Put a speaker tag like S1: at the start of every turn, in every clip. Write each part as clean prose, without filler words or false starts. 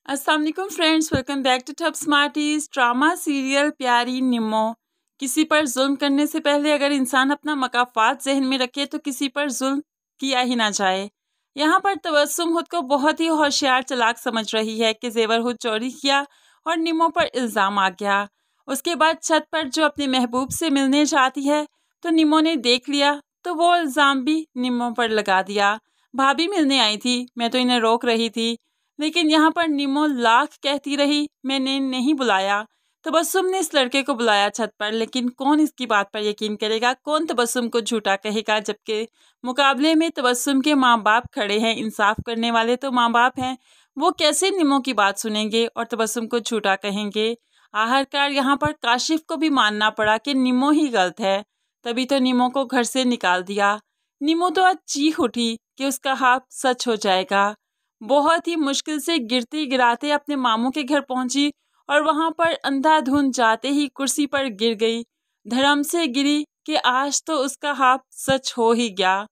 S1: अस्सलाम वालेकुम friends, welcome back to top smarties. Drama serial Pyari Nimmo. किसी पर जुल्म करने से पहले अगर इंसान अपना मकाफात जहन में रखे तो किसी पर जुल्म किया ही ना जाए। यहाँ पर तबस्सुम खुद को बहुत ही होशियार चालाक समझ रही है कि जेवर खुद चोरी किया और निम्मो पर इल्ज़ाम आ गया। उसके बाद छत पर जो अपने महबूब से मिलने जाती है तो निम्मो ने देख लिया तो वो इल्ज़ाम भी निम्मो पर लगा दिया। भाभी मिलने आई थी, मैं तो इन्हें रोक रही थी, लेकिन यहाँ पर निम्मो लाख कहती रही मैंने नहीं बुलाया। तबस्सुम ने इस लड़के को बुलाया छत पर, लेकिन कौन इसकी बात पर यकीन करेगा, कौन तबस्सुम को झूठा कहेगा, जबकि मुकाबले में तबस्सुम के माँ बाप खड़े हैं। इंसाफ करने वाले तो माँ बाप हैं, वो कैसे निम्मो की बात सुनेंगे और तबस्सुम को झूठा कहेंगे। आखिरकार यहाँ पर काशिफ को भी मानना पड़ा कि निम्मो ही गलत है, तभी तो निम्मो को घर से निकाल दिया। निम्मो तो आज चीख उठी कि उसका हाथ सच हो जाएगा। बहुत ही मुश्किल से गिरते गिराते अपने मामू के घर पहुंची और वहां पर अंधाधुंध जाते ही कुर्सी पर गिर गई। धर्म से गिरी कि आज तो उसका हाथ सच हो ही गया,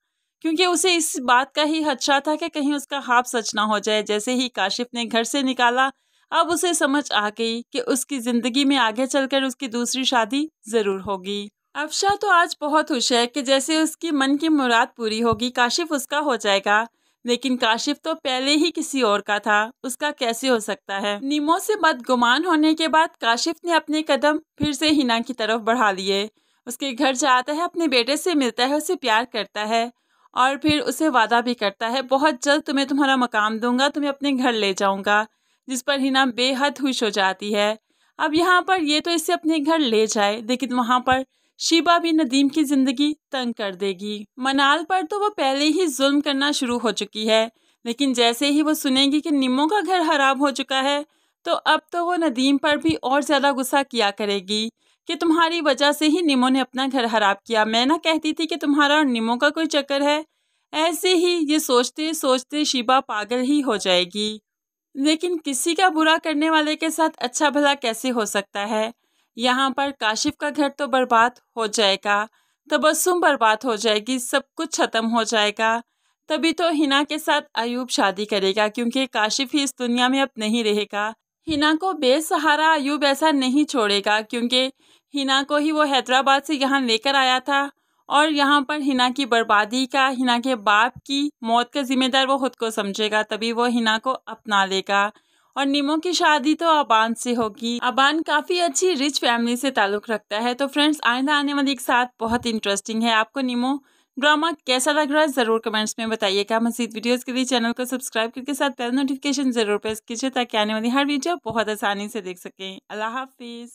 S1: क्योंकि उसे इस बात का ही खदशा था कि कहीं उसका हाथ सच ना हो जाए। जैसे ही काशिफ ने घर से निकाला, अब उसे समझ आ गई कि उसकी जिंदगी में आगे चलकर उसकी दूसरी शादी जरूर होगी। अफशा तो आज बहुत खुश है कि जैसे उसकी मन की मुराद पूरी होगी, काशिफ उसका हो जाएगा। लेकिन काशिफ तो पहले ही किसी और का था, उसका कैसे हो सकता है। निम्मो से बदगुमान होने के बाद काशिफ ने अपने कदम फिर से हिना की तरफ बढ़ा लिए। उसके घर जाता है, अपने बेटे से मिलता है, उसे प्यार करता है और फिर उसे वादा भी करता है बहुत जल्द तुम्हें तुम्हारा मकाम दूंगा, तुम्हें अपने घर ले जाऊंगा, जिस पर हिना बेहद खुश हो जाती है। अब यहाँ पर ये तो इसे अपने घर ले जाए, लेकिन वहाँ पर शीबा भी नदीम की जिंदगी तंग कर देगी। मनाल पर तो वो पहले ही जुल्म करना शुरू हो चुकी है, लेकिन जैसे ही वो सुनेगी कि निम्मो का घर खराब हो चुका है तो अब तो वो नदीम पर भी और ज्यादा गुस्सा किया करेगी कि तुम्हारी वजह से ही निम्मो ने अपना घर खराब किया। मैं ना कहती थी कि तुम्हारा और निम्मो का कोई चक्कर है। ऐसे ही ये सोचते सोचते शीबा पागल ही हो जाएगी। लेकिन किसी का बुरा करने वाले के साथ अच्छा भला कैसे हो सकता है। यहाँ पर काशिफ का घर तो बर्बाद हो जाएगा, तबस्सुम बर्बाद हो जाएगी, सब कुछ खत्म हो जाएगा। तभी तो हिना के साथ अयूब शादी करेगा, क्योंकि काशिफ ही इस दुनिया में अब नहीं रहेगा। हिना को बेसहारा अयूब ऐसा नहीं छोड़ेगा, क्योंकि हिना को ही वो हैदराबाद से यहाँ लेकर आया था और यहाँ पर हिना की बर्बादी का, हिना के बाप की मौत का जिम्मेदार वो खुद को समझेगा। तभी वो हिना को अपना लेगा और निम्मो की शादी तो अबान से होगी। अबान काफ़ी अच्छी रिच फैमिली से ताल्लुक़ रखता है। तो फ्रेंड्स, आइंदा आने वाली एक साथ बहुत इंटरेस्टिंग है। आपको निम्मो ड्रामा कैसा लग रहा है ज़रूर कमेंट्स में बताइएगा। मज़ीद वीडियोस के लिए चैनल को सब्सक्राइब करके साथ बेल नोटिफिकेशन ज़रूर प्रेस कीजिए, ताकि आने वाली हर वीडियो बहुत आसानी से देख सकें। अल्लाह हाफिज़।